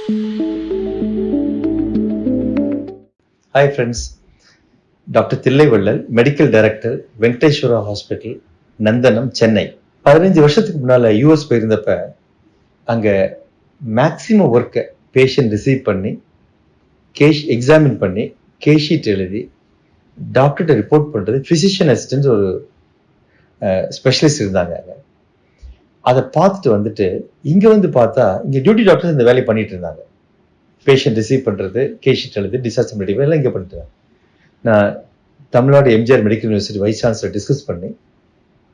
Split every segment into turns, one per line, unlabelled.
Hi friends, Dr. Thillai Vallal, Medical Director, Venkateshwara Hospital, Nandanam, Chennai. 15 வருஷத்துக்கு முன்னால US போயிருந்தப்ப அங்க maximum ஒர்க்கை patient receive பண்ணி எக்ஸாமின் பண்ணி கேஷீட் எழுதி டாக்டர்கிட்ட ரிப்போர்ட் பண்றது பிசிஷியன் அசிஸ்டன்ட் ஒரு ஸ்பெஷலிஸ்ட் இருந்தாங்க. அதை பார்த்துட்டு வந்துட்டு இங்க வந்து பார்த்தா இங்க டியூட்டி டாக்டர்ஸ் இந்த வேலையை பண்ணிட்டு இருந்தாங்க. பேஷண்ட் ரிசீவ் பண்றது, கேஷீட் எழுதி, டிசாஸ்டர் மெடிக்கல் எல்லாம் இங்க பண்ணிட்டு நான் Tamil Nadu MGR medical university vice chancellor discuss பண்ணி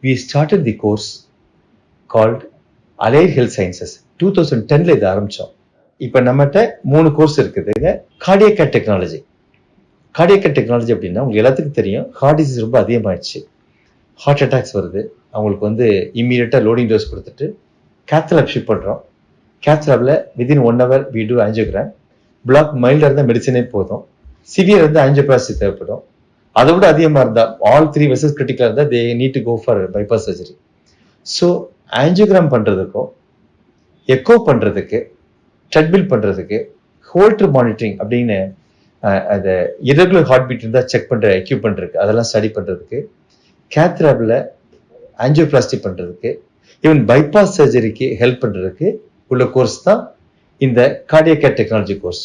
we started the course called Allied Health Sciences. 2010ல இதை ஆரம்பிச்சோம். இப்போ நம்மகிட்ட 3 கோர்ஸ் இருக்குதுங்க. Cardiac care technology. Cardiac care technology அப்படின்னா உங்களுக்கு எல்லாத்துக்கும் தெரியும், ஹார்ட் டிசீஸ் ரொம்ப அதிகமாகிடுச்சு. ஹார்ட் அட்டாக்ஸ் வருது. அவங்களுக்கு வந்து இம்மீடியட்டாக லோடிங் டோஸ் கொடுத்துட்டு கேத்லாப் ஷிப் பண்ணுறோம். கேத்லாப்ல within 1 hour we do angiogram. Block மைல்டாக இருந்தால் மெடிசனே போதும். சிவியர் இருந்தால் ஆஞ்சியோபிளாஸ்டி தேவைப்படும். அதை விட அதிகமாக இருந்தால் ஆல் 3 வெசஸ் கிரிட்டிக்கலாக இருந்தால் they need to go for bypass surgery. So angiogram பண்ணுறதுக்கும் எக்கோ பண்ணுறதுக்கு ட்ரெட்மில் பண்ணுறதுக்கு ஹோல்டர் மானிட்டரிங் அப்படின்னு அதை இரகுலர் ஹார்ட் பீட் இருந்தால் செக் பண்ணுற எக்யூப்மெண்ட் இருக்குது, அதெல்லாம் ஸ்டடி பண்ணுறதுக்கு, கேத்லாபில் ஆஞ்சியோபிளாஸ்டி பண்ணுறதுக்கு, ஈவன் பைபாஸ் சர்ஜரிக்கு ஹெல்ப் பண்ணுறதுக்கு உள்ள கோர்ஸ் தான் இந்த கார்டியக் கேர் டெக்னாலஜி கோர்ஸ்.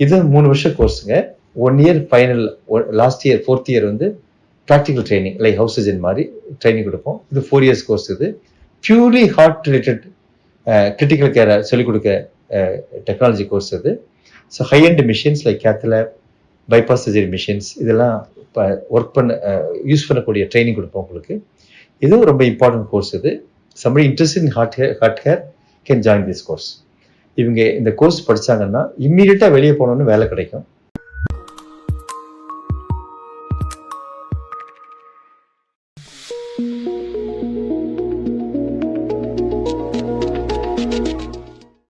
இது 3 வருஷம் கோர்ஸுங்க. 1 year final, last year 4th year வந்து practical training like house surgeon மாதிரி ட்ரைனிங் கொடுப்போம். இது 4 years கோர்ஸ். இது பியூர்லி ஹார்ட் ரிலேட்டட் கிரிட்டிக்கல் கேரை சொல்லிக் கொடுக்க டெக்னாலஜி கோர்ஸ் இது. So high and machines like cath lab, bypass surgery machines இதெல்லாம் ஒர்க் பண்ண யூஸ் பண்ணக்கூடிய ட்ரைனிங் கொடுப்போம் உங்களுக்கு. இதுவும் ரொம்ப இம்பார்ட்டன்ட் கோர்ஸ். இது somebody interested in heart care can join this course. இவங்க இந்த கோர்ஸ் படிச்சாங்கன்னா இம்மீடியட்டா வெளியே போனோன்னு வேலை கிடைக்கும்.